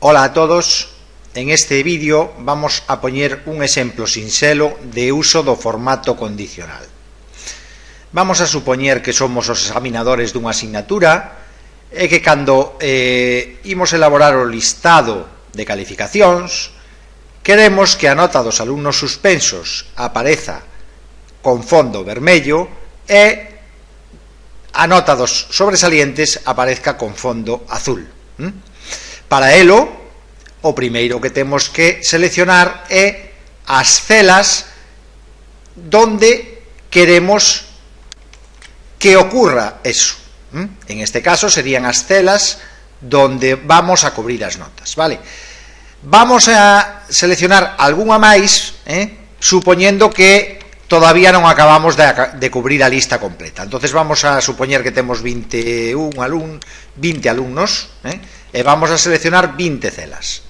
Ola a todos, en este vídeo vamos a poñer un exemplo sinxelo de uso do formato condicional. Vamos a supoñer que somos os examinadores dunha asignatura e que cando imos elaborar o listado de calificacións queremos que a nota dos alumnos suspensos apareza con fondo vermello e a nota dos sobresalientes aparezca con fondo azul. Para elo, o primeiro que temos que seleccionar é as celas donde queremos que ocurra eso. En este caso serían as celas donde vamos a cubrir as notas, vale? Vamos a seleccionar algunha máis, supoñendo que todavía non acabamos de cubrir a lista completa. Entonces vamos a supoñer que temos 20 alumnos, e vamos a seleccionar 20 celas.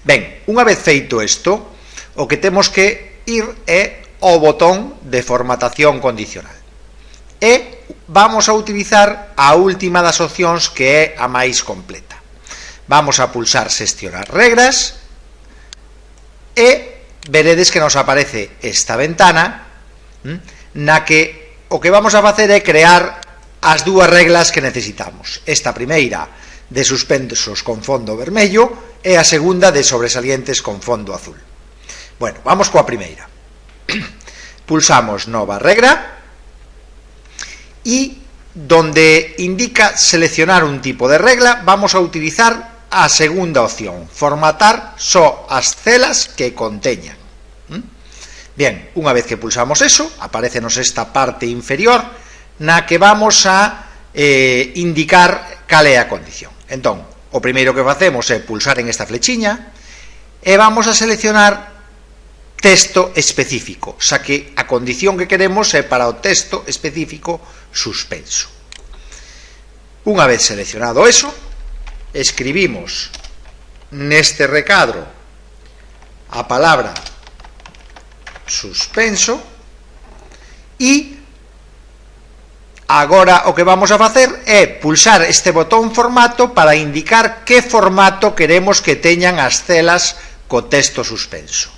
Ben, unha vez feito isto, o que temos que ir é ao botón de formatación condicional. E vamos a utilizar a última das opcións que é a máis completa. Vamos a pulsar xestionar regras e veredes que nos aparece esta ventana na que o que vamos a facer é crear as dúas reglas que necesitamos. Esta primeira de suspensos con fondo vermello e a segunda de sobresalientes con fondo azul. Bueno, vamos coa primeira. Pulsamos nova regra e donde indica seleccionar un tipo de regla vamos a utilizar a segunda opción, formatar só as celas que conteñan. Bien, unha vez que pulsamos eso, aparecenos esta parte inferior na que vamos a indicar cal é a condición. Entón, o primeiro que facemos é pulsar en esta flechiña e vamos a seleccionar texto específico, xa que a condición que queremos é para o texto específico suspenso. Unha vez seleccionado eso, escribimos neste recadro a palabra suspenso e agora o que vamos a facer é pulsar este botón formato para indicar que formato queremos que teñan as celas co texto suspenso.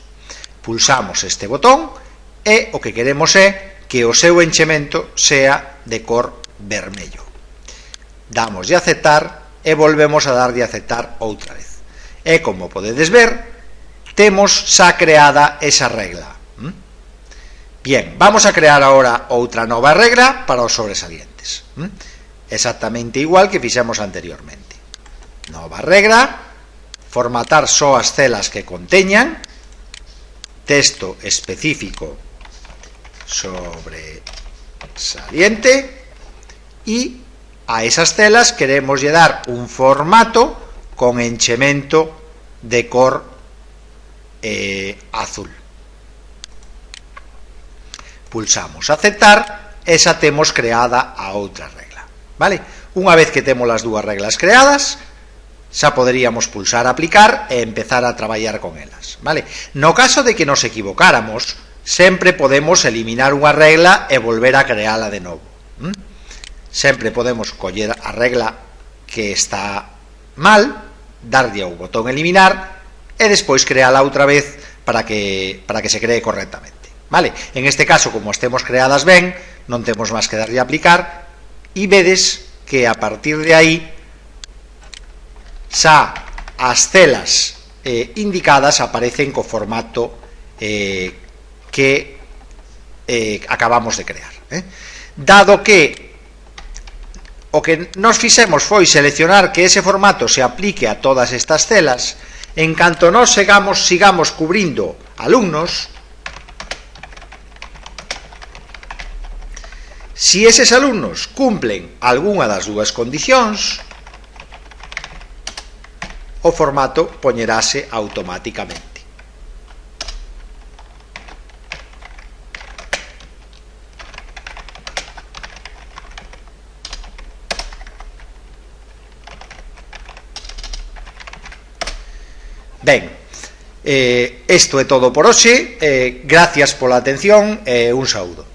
Pulsamos este botón e o que queremos é que o seu enchemento sea de cor vermello. Damos de aceptar e volvemos a dar de aceptar outra vez. E como podedes ver, temos xa creada esa regla. Bien, vamos a crear ahora outra nova regra para os sobresalientes. Exactamente igual que fixemos anteriormente. Nova regra, formatar só as celas que conteñan texto específico sobresaliente e a esas celas queremos lle dar un formato con enchemento de cor azul. Pulsamos aceptar e xa temos creada a outra regla, vale? Unha vez que temos as dúas reglas creadas, xa poderíamos pulsar aplicar e empezar a traballar con elas, vale? No caso de que nos equivocáramos, sempre podemos eliminar unha regla e volver a creala de novo. Sempre podemos coller a regla que está mal, darlle ao botón eliminar e despois creala outra vez para que se cree correctamente. Vale, en este caso, como as temos creadas ben, non temos máis que darlle a aplicar e vedes que a partir de aí xa as celas indicadas aparecen co formato que acabamos de crear. Dado que o que nos fixemos foi seleccionar que ese formato se aplique a todas estas celas, en canto nos sigamos cubrindo alumnos, si eses alumnos cumplen algunha das dúas condicións, o formato poñerase automáticamente. Ben, isto é todo por hoxe, gracias pola atención e un saúdo.